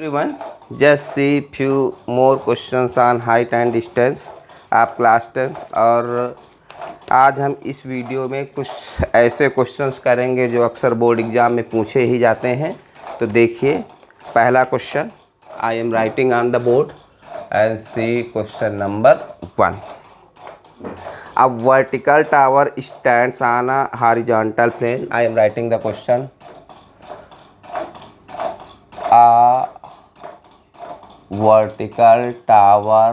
everyone, just see few more questions on height and distance आप class 10। और आज हम इस वीडियो में कुछ ऐसे क्वेश्चंस करेंगे जो अक्सर बोर्ड एग्ज़ाम में पूछे ही जाते हैं। तो देखिए पहला question, I am writing on the board and see question number 1। A vertical tower stands on a horizontal plane. I am writing the question. A vertical tower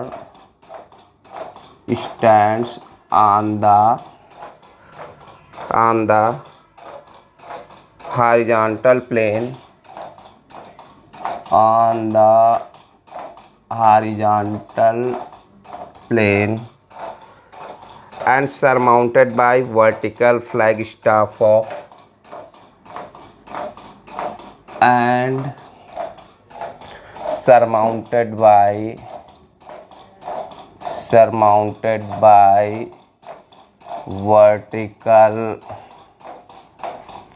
stands on the horizontal plane. On the horizontal plane and surmounted by vertical flagstaff of and surmounted by vertical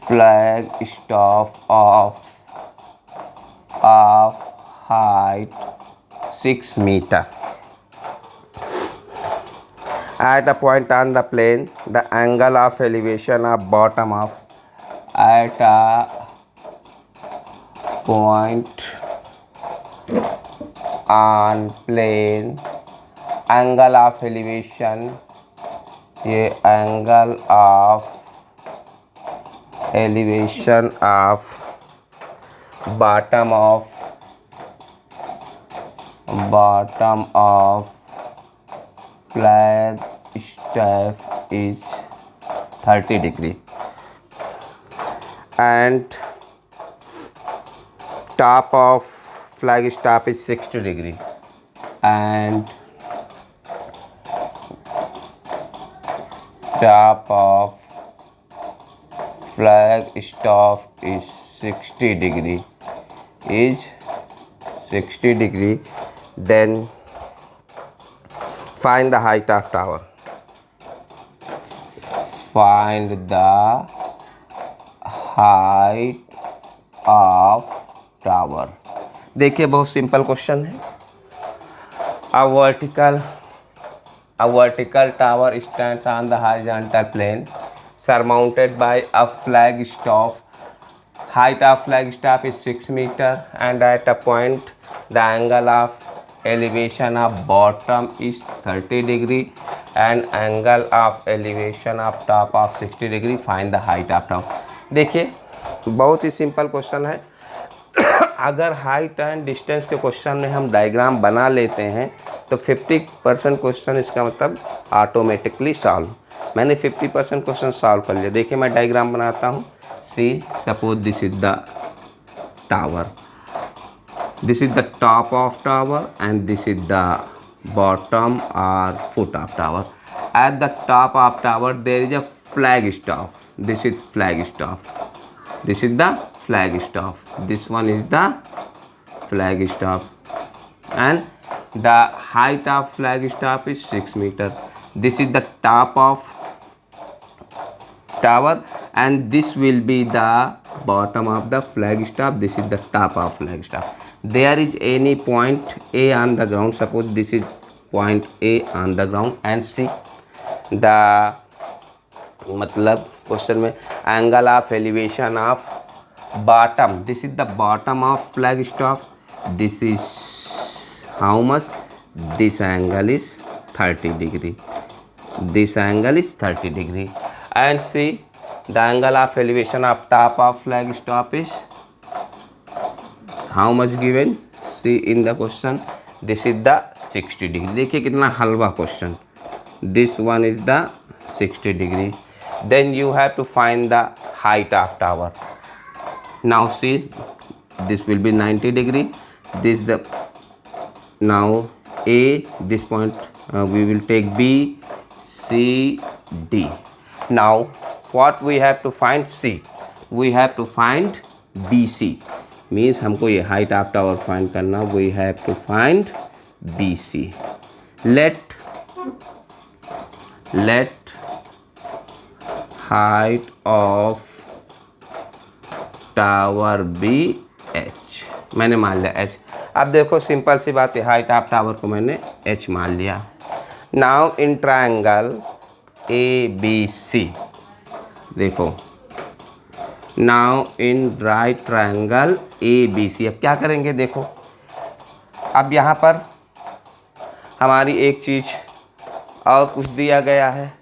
flagstaff of height 6 meter. At a point on the plane, the angle of elevation of bottom of at a point on plane, angle of elevation, ये angle of elevation of bottom of flagstaff is 30 degree and top of flagstaff is 60 degree and top of flagstaff is 60 degree then find the height of tower. Find the height of tower. देखिए बहुत simple question है। A vertical tower stands on the horizontal plane surmounted by a flagstaff. Height of flagstaff is 6 meter and at a point the angle of elevation of bottom is 30 degree and angle of elevation of top of 60 degree. Find the height of tower. देखिए बहुत ही simple question है। अगर height and distance के question में हम diagram बना लेते हैं तो 50% क्वेश्चन इसका मतलब ऑटोमेटिकली सॉल्व। मैंने 50% क्वेश्चन सॉल्व कर लिया। देखिए मैं डायग्राम बनाता हूँ। See suppose this is the tower, this is the top of tower and this is the bottom or foot of tower. At the top of tower there is a flagstaff. This is flagstaff. This is the flagstaff. This one is the flagstaff and the height of flagstaff is 6 meter. This is the top of tower and this will be the bottom of the flagstaff. This is the top of flagstaff. There is any point A on the ground. Suppose this is point A on the ground and see the मतलब question में angle of elevation of bottom. This is the bottom of flagstaff. This is how much? This angle is 30 degree. This angle is 30 degree and see the angle of elevation of top of flagstaff is how much given? See in the question. This is the 60 degree. देखिए कितना हलवा question. This one is the 60 degree. Then you have to find the height of tower. Now see, this will be 90 degree. This the now A, this point we will take B, C, D. Now what we have to find? C. We have to find BC. Means हमको ये height of tower find करना। We have to find BC. Let height of tower be h. मैंने मान लिया h. अब देखो simple सी बात है, हाइट ऑफ टावर को मैंने h मान लिया। नाउ इन ट्रायंगल ABC, देखो now in right triangle ABC, अब क्या करेंगे देखो, अब यहाँ पर हमारी एक चीज़ और कुछ दिया गया है,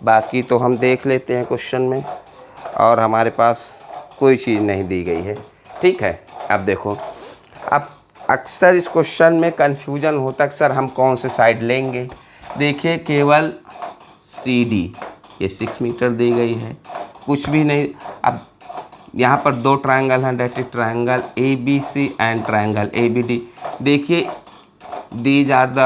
बाकी तो हम देख लेते हैं क्वेश्चन में, और हमारे पास कोई चीज़ नहीं दी गई है, ठीक है। अब देखो, अब अक्सर इस क्वेश्चन में कन्फ्यूजन होता है कि सर हम कौन से साइड लेंगे। देखिए केवल CD ये 6 मीटर दी गई है, कुछ भी नहीं। अब यहाँ पर दो ट्रायंगल हैं, that is triangle ABC and triangle ABD। देखिए these are the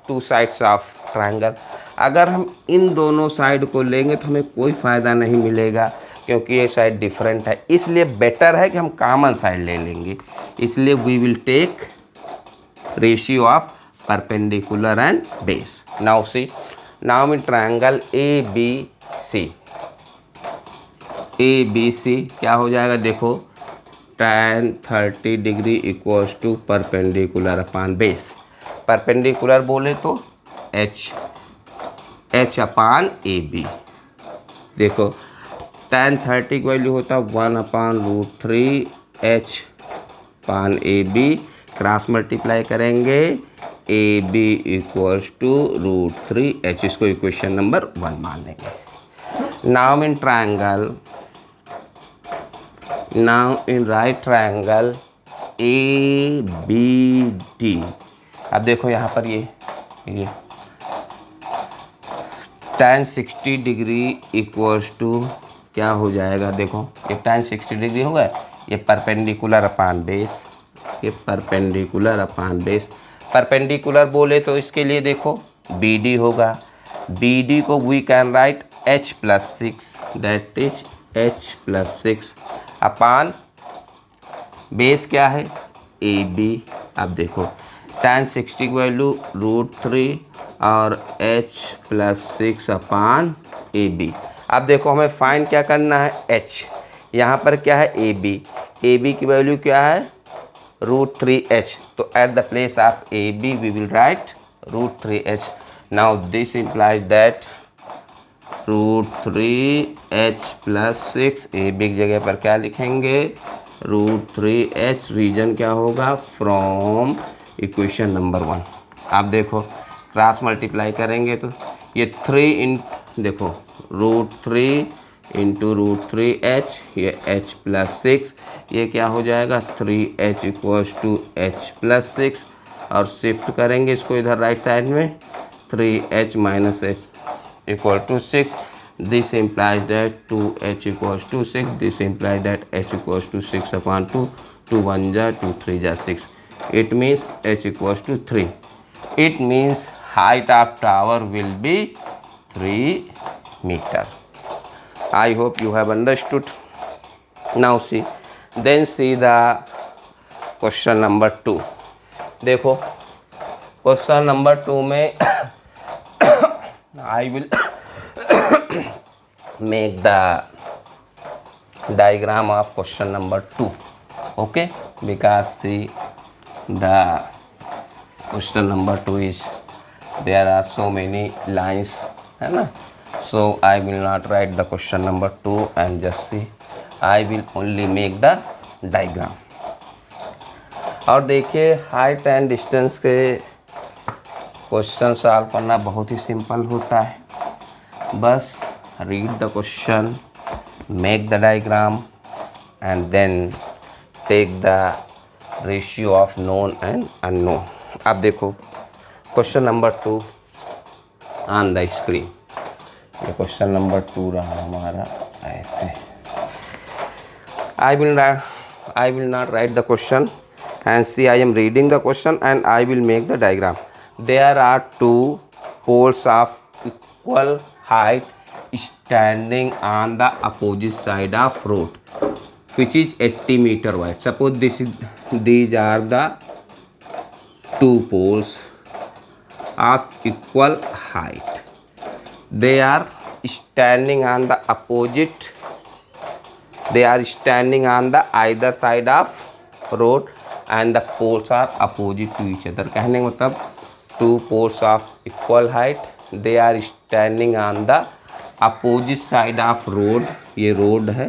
two sides of triangle. अगर हम इन दोनों साइड को लेंगे तो हमें कोई फ़ायदा नहीं मिलेगा, क्योंकि ये साइड डिफरेंट है। इसलिए बेटर है कि हम कॉमन साइड ले लेंगे। इसलिए we will take ratio of perpendicular and base. Now see, now in triangle ABC क्या हो जाएगा देखो, tan 30 degree equals to perpendicular upon base. Perpendicular बोले तो h अपान AB। देखो tan 30 की वैल्यू होता है 1/√3 h अपान AB, क्रॉस मल्टीप्लाई करेंगे AB इक्वल्स टू √3h, इसको इक्वेशन नंबर 1 मान लेंगे। Now in triangle, now in right triangle ABD, अब देखो यहाँ पर ये tan 60 डिग्री इक्वल्स टू क्या हो जाएगा देखो, ये tan 60 डिग्री होगा, ये परपेंडिकुलर अपान बेस, ये परपेंडिकुलर अपान बेस। परपेंडिकुलर बोले तो इसके लिए देखो BD होगा, BD को we can write h+6, that is h+6 upon base क्या है AB। अब देखो tan 60 की वैल्यू √3 और h+6 अपान AB। अब देखो हमें फाइंड क्या करना है h, यहाँ पर क्या है AB की वैल्यू क्या है √3h, तो at the place of AB we will write √3h। Now this implies that √3h+6, AB की जगह पर क्या लिखेंगे √3h, रीजन क्या होगा फ्रॉम इक्वेशन नंबर 1। आप देखो क्रॉस मल्टीप्लाई करेंगे तो ये 3 देखो √3 इंटू √3h, ये h+6, ये क्या हो जाएगा 3h इक्वल्स टू h+6, और शिफ्ट करेंगे इसको इधर राइट साइड में 3h minus h equal to 6। This implies that 2h equals to 6, this implies that h equals to 6/2, 2 1 जा 2 3 जा 6, it means h equals to 3. It means height of tower will be 3 meter. I hope you have understood. Now see, then see the question number 2. देखो question number 2 में I will make the diagram of question number 2. Okay, because see the question number 2 is there are so many lines, है ना, so I will not write the question number 2 and just see, I will only make the diagram. और देखिए height and distance के question solve करना बहुत ही simple होता है, बस read the question, make the diagram and then take the ratio of known and unknown. अब देखो question number 2 on the screen, ये क्वेश्चन नंबर 2 रहा हमारा ऐसे। I will not write the question, and see I am reading the question and I will make the diagram. There are two poles of equal height standing on the opposite side of road, which is 80 meter wide. Suppose these are the two poles of equal height. They are standing on the either side of road, and the poles are opposite to each other. कहने का मतलब two poles of equal height, they are standing on the opposite side of road. ये road है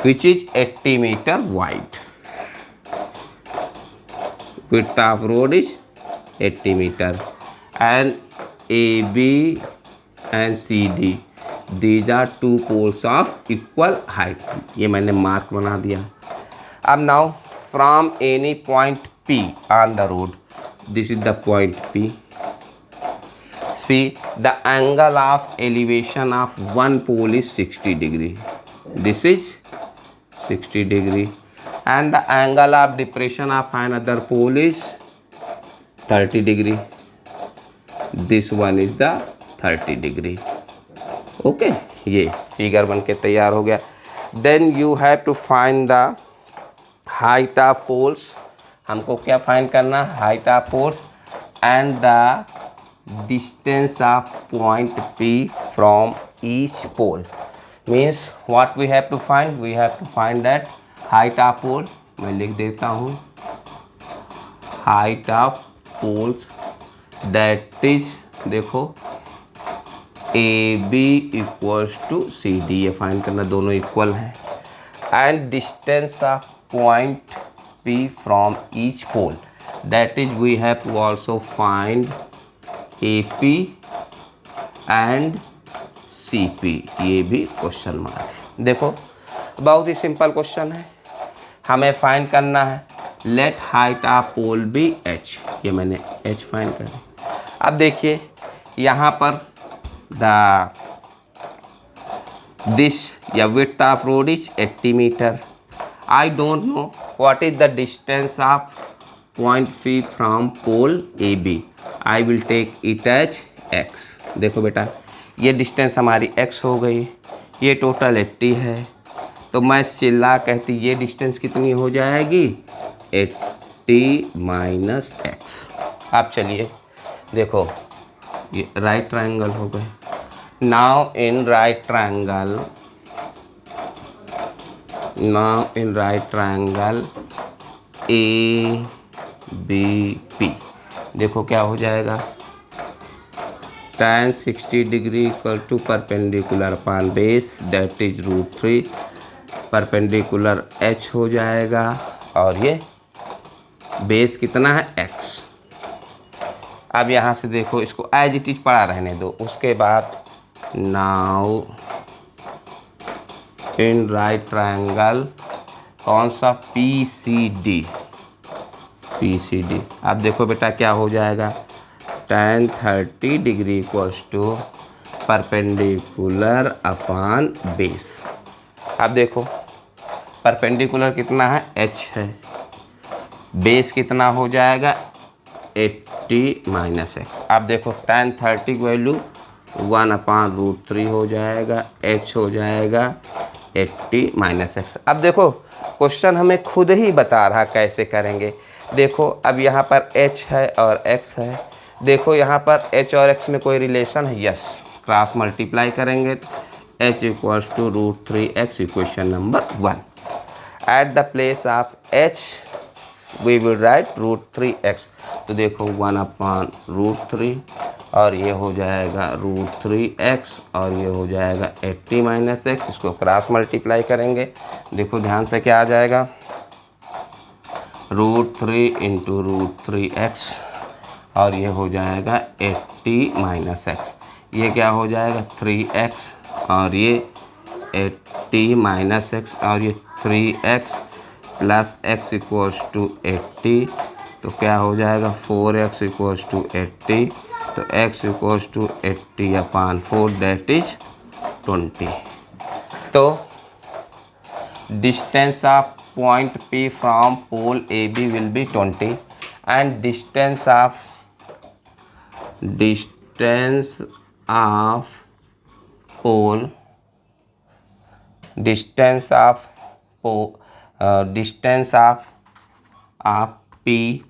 which is 80 meter wide. Width of road is 80 meter and AB and CD, these are two poles of equal height. ये मैंने mark बना दिया. अब now from any point P on the road, this is the point P. See, the angle of elevation of one pole is 60 degree. This is 60 degree. And the angle of depression of another pole is 30 degree. This one is the 30 degree. Okay, ये figure बन के तैयार हो गया. Then you have to find the height of poles. हमको क्या find करना? height of poles and the distance of point P from each pole. Means what we have to find? We have to find that height of pole. मैं लिख देता हूँ height of poles, that is, देखो AB equals to CD, ये find करना, दोनों equal हैं. And distance of point P from each pole, that is we have to also find AP and CP. ये भी क्वेश्चन मार्क है. देखो बहुत ही सिंपल क्वेश्चन है. हमें फाइंड करना है let height of pole be H. ये मैंने H फाइंड कर दिया. अब देखिए यहाँ पर दिस या width of road is 80 meter. I don't know what is the distance of point P from pole AB. I will take it as X. देखो बेटा ये डिस्टेंस हमारी X हो गई, ये टोटल 80 है, तो मैं चिल्ला कहती ये डिस्टेंस कितनी हो जाएगी? 80 माइनस X. अब चलिए देखो ये राइट ट्रायंगल हो गए. Now in right triangle ABP, देखो क्या हो जाएगा? tan 60 degree equal to perpendicular upon base, that is √3. Perpendicular H हो जाएगा और ये बेस कितना है? X. अब यहाँ से देखो इसको एज इट इज पड़ा रहने दो. उसके बाद नाउ इन राइट ट्रायंगल कौन सा? PCD. अब देखो बेटा क्या हो जाएगा? tan 30 degree equals to perpendicular upon base. अब देखो परपेंडिकुलर कितना है? H है. बेस कितना हो जाएगा? 80 माइनस X. अब देखो tan 30 की वैल्यू 1/√3 हो जाएगा, H हो जाएगा 80 माइनस X. अब देखो क्वेश्चन हमें खुद ही बता रहा कैसे करेंगे. देखो अब यहाँ पर H है और X है. देखो यहाँ पर H और X में कोई रिलेशन है? यस. क्रॉस मल्टीप्लाई करेंगे तो H equals to √3x. Equation number 1. At the place of H we will write √3x. तो देखो 1/√3 और ये हो जाएगा √3x और ये हो जाएगा 80 माइनस X. इसको क्रॉस मल्टीप्लाई करेंगे. देखो ध्यान से क्या आ जाएगा? √3 इंटू √3x और ये हो जाएगा 80 माइनस X. ये क्या हो जाएगा? 3x और ये 80 माइनस X और ये 3x plus x equals to 80. तो क्या हो जाएगा? 4x equals to 80. तो x equals to 80/4, that is 20. तो distance of point P from pole AB will be 20 and distance of pole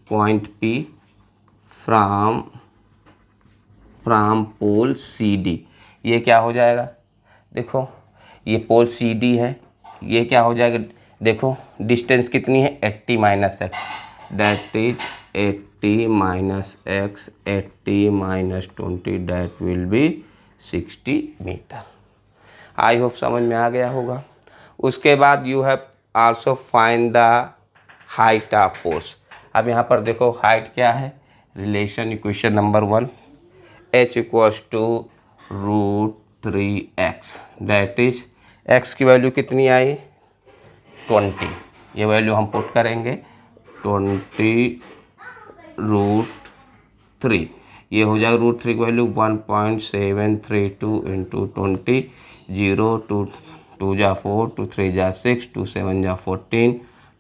point P from pole CD. ये क्या हो जाएगा? देखो ये पोल CD है, ये क्या हो जाएगा? देखो डिस्टेंस कितनी है 80 minus x, that is 80 minus x, 80 minus 20 that will be 60 meter. I hope समझ में आ गया होगा। उसके बाद you have also find the height of post. अब यहाँ पर देखो हाइट क्या है, relation equation number 1, h equals to √3x, that is x की वैल्यू कितनी आई 20, ये वैल्यू हम पुट करेंगे 20 √3, ये हो जाएगा √3 की वैल्यू 1.732 इंटू 20, 0 2 2 जा 4, 2 3 जा 6, 2 7 जा 14,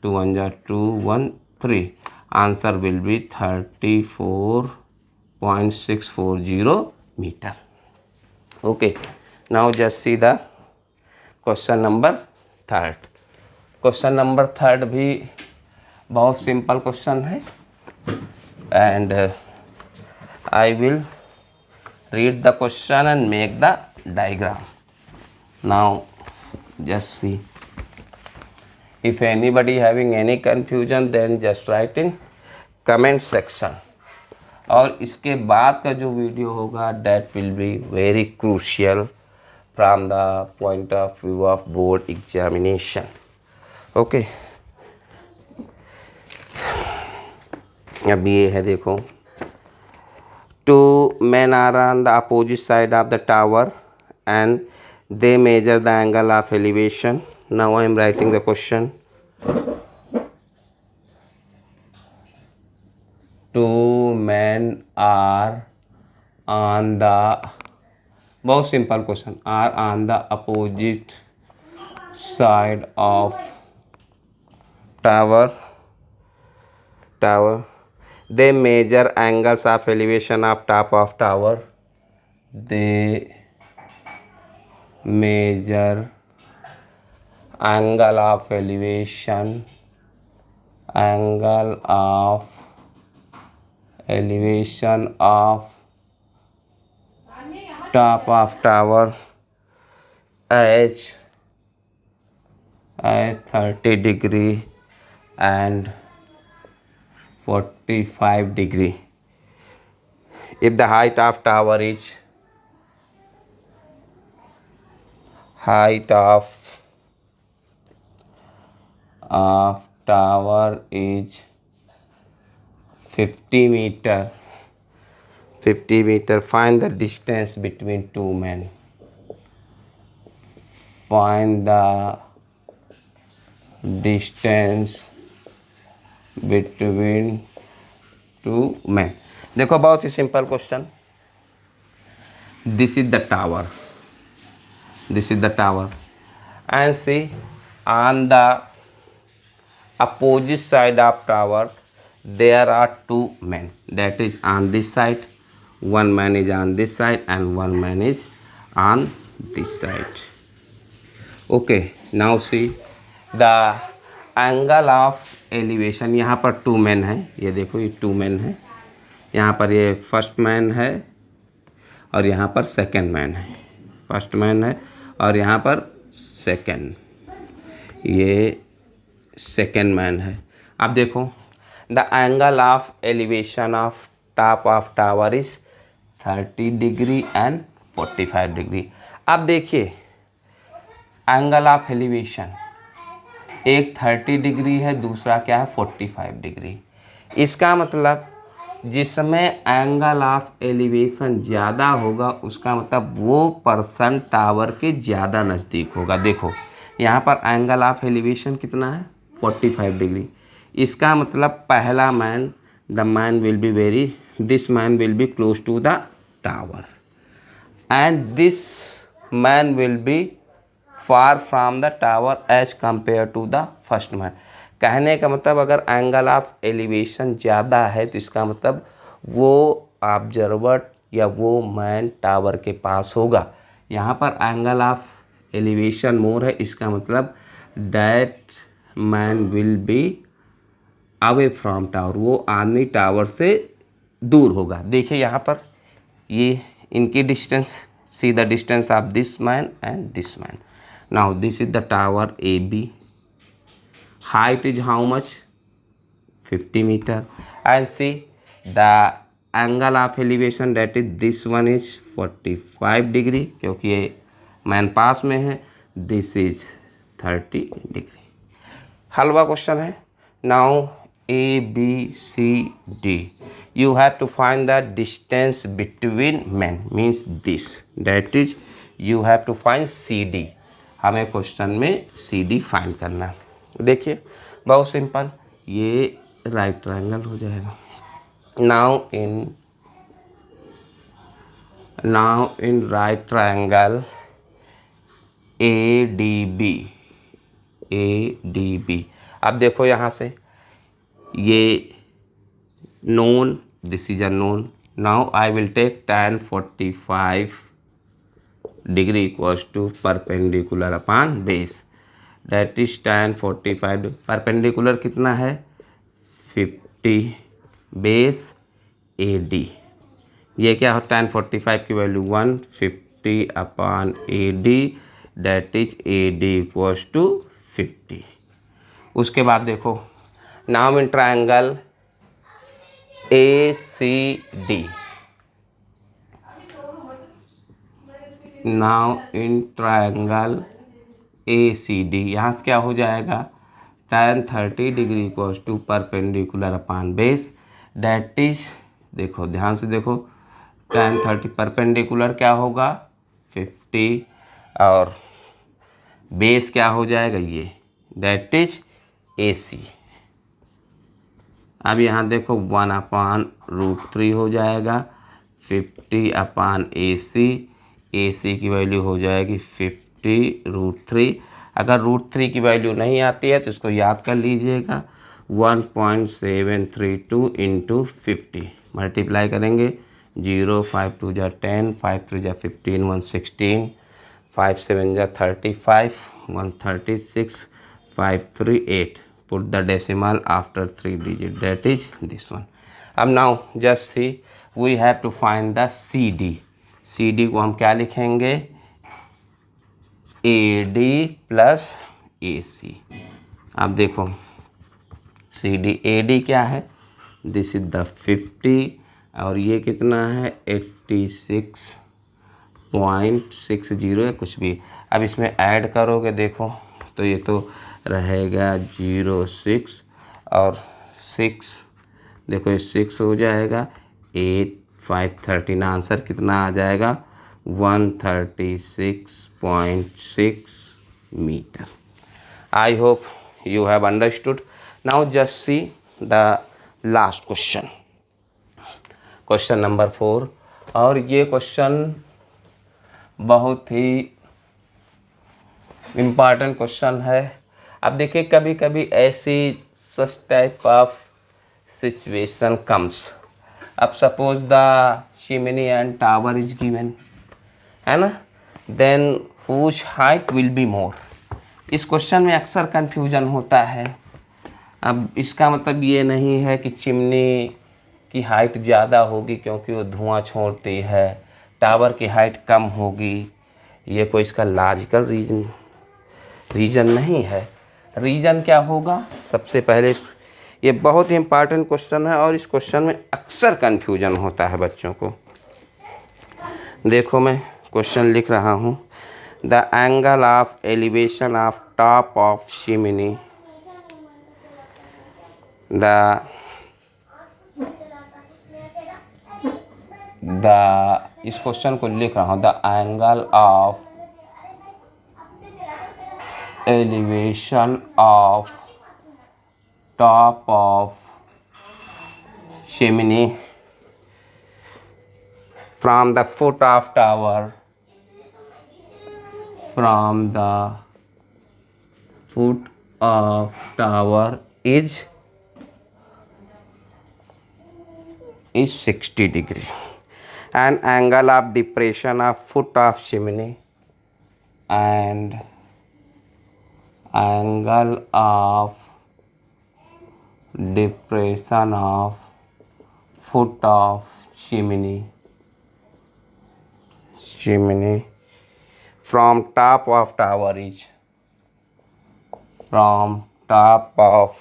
2 1 जा 2 1 3, answer will be 34.640 meter. Okay, now just see the question number 3। Question number 3 भी बहुत सिंपल क्वेश्चन है and I will read the question and make the diagram. Now just see. If anybody having any confusion then just write in comment section. और इसके बाद का जो video होगा that will be very crucial from the point of view of board examination. Okay. अब ये है देखो, two men are on the opposite side of the tower and they measure the angle of elevation. Now I am writing the question. Two men are on the, बहुत simple question, are on the opposite side of tower. They measure angles of elevation of top of tower. They measure angle of elevation of top of tower as 30 degree and 45 degree. If the height of tower is 50 meter, find the distance between two men. Find the distance between two men. देखो बहुत ही simple question, this is the tower and see on the opposite side of tower there are two men, that is on this side, one man is on this side and one man is on this side. Okay, now see the angle of elevation, यहाँ पर to man है, ये देखो ये to man है, यहाँ पर ये फर्स्ट मैन है और यहाँ पर सेकंड मैन है, फर्स्ट मैन है और यहाँ पर सेकंड, ये सेकंड मैन है। अब देखो the angle of elevation of top of tower is 30 degree and 45 degree. अब देखिए एंगल ऑफ एलिवेशन, एक 30 डिग्री है, दूसरा क्या है 45 डिग्री। इसका मतलब जिसमें एंगल ऑफ एलिवेशन ज़्यादा होगा उसका मतलब वो पर्सन टावर के ज़्यादा नज़दीक होगा। देखो यहाँ पर एंगल ऑफ एलिवेशन कितना है 45 डिग्री। इसका मतलब पहला man, the man will be this man will be close to the tower and this man will be far from the tower as compare to the first man. कहने का मतलब अगर angle of elevation ज़्यादा है तो इसका मतलब वो ऑब्जर्वर या वो मैन टावर के पास होगा। यहाँ पर एंगल ऑफ एलिवेशन मोर है, इसका मतलब that man will be away from tower, वो आदमी टावर से दूर होगा। देखिए यहाँ पर ये इनकी distance, see the distance of this man and this man. Now this is the tower AB height is how much? 50 meter. And see the angle of elevation, that is this one is 45 degree क्योंकि ये man पास में है. This is 30 degree. हलवा question है. Now A B C D, you have to find the distance between man, means this, that is you have to find C D. हमें question में C D find करना है. देखिए बहुत simple, ये right triangle हो जाएगा. now in right triangle ADB, अब देखो यहाँ से ये known, this is a known. now I will take tan 45 degree equals to perpendicular upon base, that is tan 45 perpendicular कितना है 50 बेस AD. ये क्या हो, tan 45 की value 150 upon AD, that is AD equals to 50. उसके बाद देखो now in triangle ACD, now in triangle ACD, यहाँ से क्या हो जाएगा tan 30 degree equals to perpendicular upon base, that is, देखो ध्यान से देखो, tan 30 परपेंडिकुलर क्या होगा 50 और बेस क्या हो जाएगा ये, दैट इज AC. अब यहाँ देखो 1/√3 हो जाएगा 50 अपॉन AC की वैल्यू हो जाएगी 50√3. अगर √3 की वैल्यू नहीं आती है तो इसको याद कर लीजिएगा, 1.732 इंटू 50 मल्टीप्लाई करेंगे. 0 5 2 जा 10, 5 3 जा 15, 1 16, 5 7 जा 35, 1 36, 5 3 8. Put the decimal after 3 digit, that is this one. अब now just see, we have to find the CD को हम क्या लिखेंगे, AD प्लस AC. अब देखो AD क्या है, दिस इज द 50 और ये कितना है 86.60 या कुछ भी. अब इसमें ऐड करोगे देखो तो ये तो रहेगा 06 और 6, देखो ये 6 हो जाएगा 8 5 13. आंसर कितना आ जाएगा 136.6 meter. I hope you have understood. Now just see the last question, question number 4. और ये क्वेश्चन बहुत ही इम्पॉर्टेंट क्वेश्चन है. अब देखिए कभी कभी ऐसी such type of situation comes. अब suppose the chimney and tower is given, है ना, then whose height will be more. इस क्वेश्चन में अक्सर कन्फ्यूजन होता है. अब इसका मतलब ये नहीं है कि चिमनी की हाइट ज़्यादा होगी क्योंकि वो धुआं छोड़ती है, टावर की हाइट कम होगी. ये कोई इसका लॉजिकल रीज़न नहीं है. रीज़न क्या होगा, सबसे पहले ये बहुत ही इम्पॉर्टेंट क्वेश्चन है और इस क्वेश्चन में अक्सर कन्फ्यूजन होता है बच्चों को. देखो मैं क्वेश्चन लिख रहा हूँ. The angle of elevation of top of chimney, इस क्वेश्चन को लिख रहा हूँ, the angle of elevation of top of chimney from the foot of tower, from the foot of tower is 60 degree, and angle of depression of foot of chimney and angle of depression of foot of chimney from top of tower is, from top of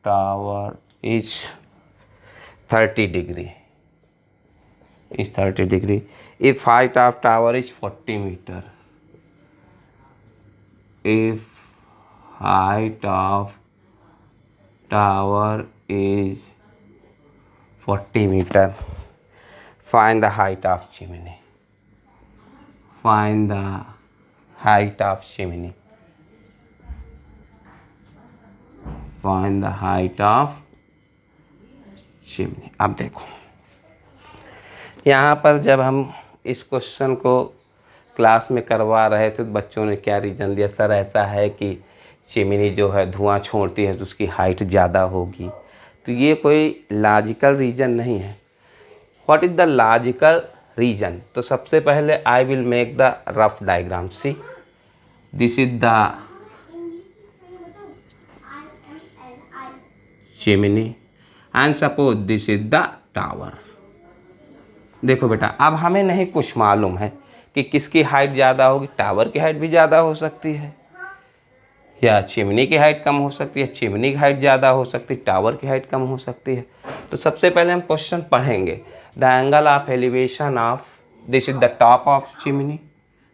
tower is 30 degree. If height of tower is 40 meter. If height of tower is 40 meter, find the height of chimney. Find the height of chimney. Find the height of chimney. अब देखो यहाँ पर जब हम इस question को class में करवा रहे थे तो बच्चों ने क्या रीज़न दिया, सर ऐसा है कि चिमनी जो है धुआं छोड़ती है तो उसकी हाइट ज़्यादा होगी। तो ये कोई लॉजिकल रीज़न नहीं है। What is the logical reason? तो सबसे पहले I will make the rough diagram. See this is the chimney and suppose this is the tower. देखो बेटा, अब हमें नहीं कुछ मालूम है कि किसकी हाइट ज़्यादा होगी। टावर की हाइट भी ज़्यादा हो सकती है या चिमनी की हाइट कम हो सकती है, चिमनी की हाइट ज़्यादा हो सकती है, टावर की हाइट कम हो सकती है। तो सबसे पहले हम क्वेश्चन पढ़ेंगे। The angle of elevation of, this is the top of chimney,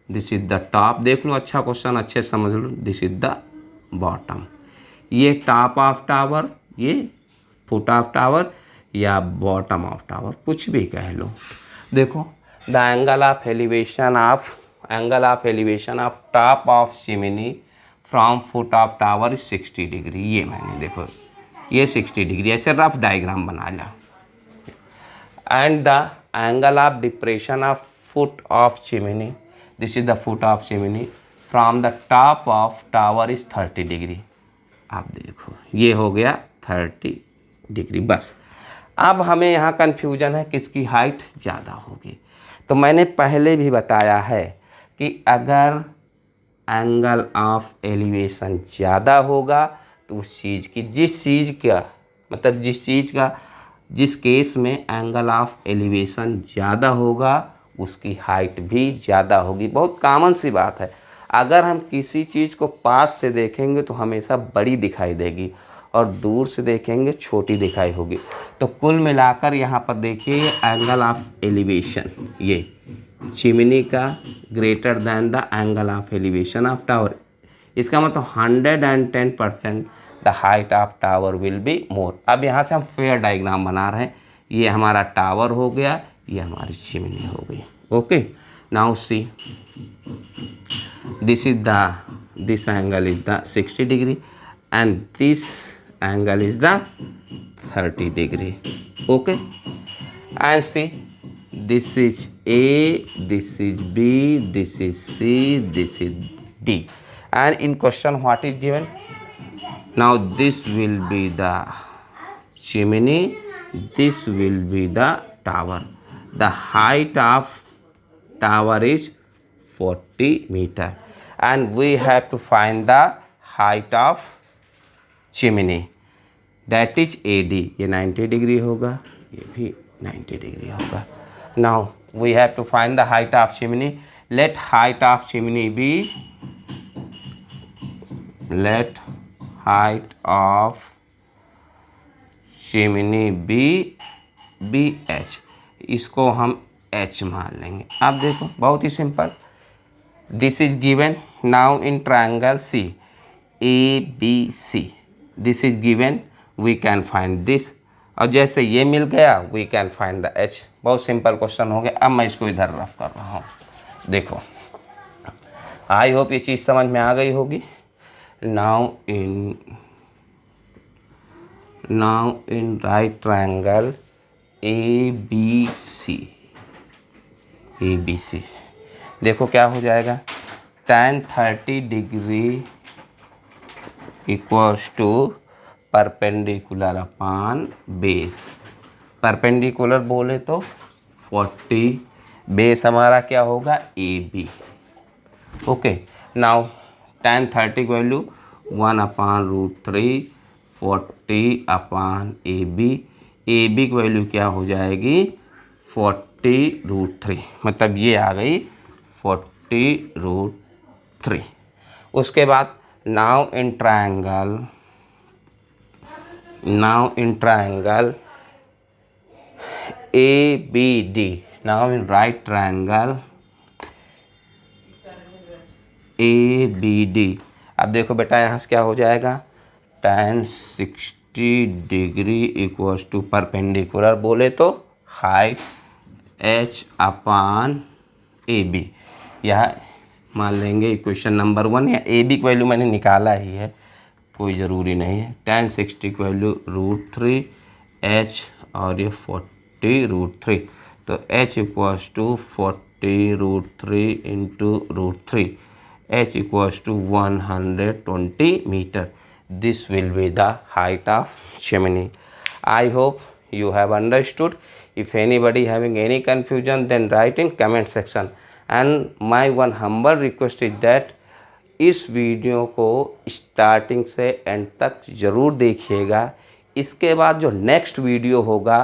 this is the top. देख लो, अच्छा क्वेश्चन, अच्छे समझ लो। This is the bottom. ये टॉप ऑफ टावर, ये फुट ऑफ टावर या बॉटम ऑफ टावर, कुछ भी कह लो। देखो, the angle of elevation of top of chimney from foot of tower is 60 degree. ये मैंने देखो ये 60 डिग्री ऐसे रफ डायग्राम बना लिया। And the angle of depression of foot of chimney, this is the foot of chimney from the top of tower is 30 degree. आप देखो ये हो गया 30 डिग्री। बस अब हमें यहाँ कन्फ्यूजन है किसकी हाइट ज़्यादा होगी। तो मैंने पहले भी बताया है कि अगर एंगल ऑफ एलिवेशन ज़्यादा होगा तो उस चीज़ की, जिस केस में एंगल ऑफ एलिवेशन ज़्यादा होगा उसकी हाइट भी ज़्यादा होगी। बहुत कॉमन सी बात है। अगर हम किसी चीज़ को पास से देखेंगे तो हमेशा बड़ी दिखाई देगी और दूर से देखेंगे छोटी दिखाई होगी। तो कुल मिलाकर यहाँ पर देखिए एंगल ऑफ एलिवेशन, ये चिमनी का greater than the angle of elevation of tower. इसका मतलब 110% the height of tower will be मोर। अब यहाँ से हम फेयर डायग्राम बना रहे हैं। ये हमारा टावर हो गया, ये हमारी चिमनी हो गई। Okay, now see this angle is the 60 degree and this angle is the 30 degree. Okay, and see, this is A, this is B, this is C, this is D. And in question what is given? Now this will be the chimney, this will be the tower. The height of tower is 40 meter and we have to find the height of chimney, that is AD। ये 90 degree होगा, ये भी 90 degree होगा। Now we have to find the height of chimney. Let height of chimney be H। इसको हम H मान लेंगे। अब देखो बहुत ही simple, this is given now in triangle C ABC। This is given, we can find this. और जैसे ये मिल गया we can find the H। बहुत सिंपल क्वेश्चन हो गया। अब मैं इसको इधर रफ कर रहा हूँ। देखो, आई होप ये चीज़ समझ में आ गई होगी। Now in right triangle ABC देखो क्या हो जाएगा, tan 30 degree equals to perpendicular upon base. Perpendicular बोले तो 40, बेस हमारा क्या होगा AB। Okay, now tan 30 value 1/√3 40 upon AB। AB की वैल्यू क्या हो जाएगी 40√3, मतलब ये आ गई 40√3। उसके बाद now in triangle ABD, now in right triangle ABD। अब देखो बेटा यहाँ से क्या हो जाएगा, tan 60 degree equals to perpendicular बोले तो हाइट H/AB। यह मान लेंगे इक्वेशन नंबर 1, या AB की वैल्यू मैंने निकाला ही है, कोई ज़रूरी नहीं है। tan 60 की वैल्यू √3 H और ये 40√3, तो H equals to 40√3 into √3, H equals to 120 meter. This will be the height of chimney. I hope you have understood. If anybody having any confusion, then write in comment section. And my one humble request is that इस video को starting से and तक ज़रूर देखिएगा। इसके बाद जो next video होगा,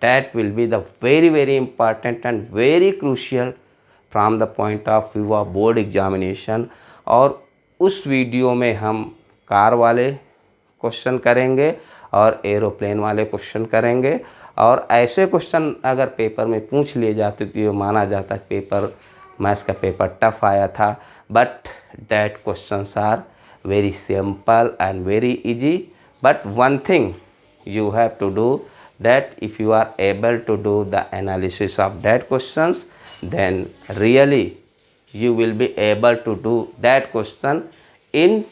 that will be the very important and very crucial from the point of view of board examination. और उस वीडियो में हम कार वाले क्वेश्चन करेंगे और एरोप्लेन वाले क्वेश्चन करेंगे। और ऐसे क्वेश्चन अगर पेपर में पूछ लिए जाते तो ये माना जाता है पेपर मैथ्स का पेपर टफ आया था, but that questions are very simple and very easy. But one thing you have to do, that if you are able to do the analysis of that questions, then really you will be able to do that question in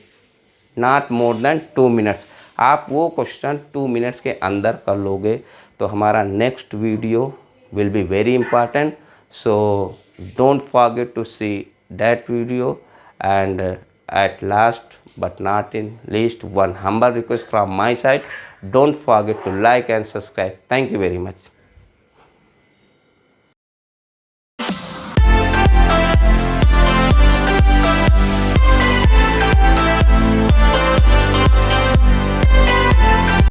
not more than 2 minutes। आप वो question 2 minutes के अंदर कर लोगे तो हमारा next video will be very important. So don't forget to see that video। And at last but not in least, one humble request from my side, don't forget to like and subscribe. Thank you very much.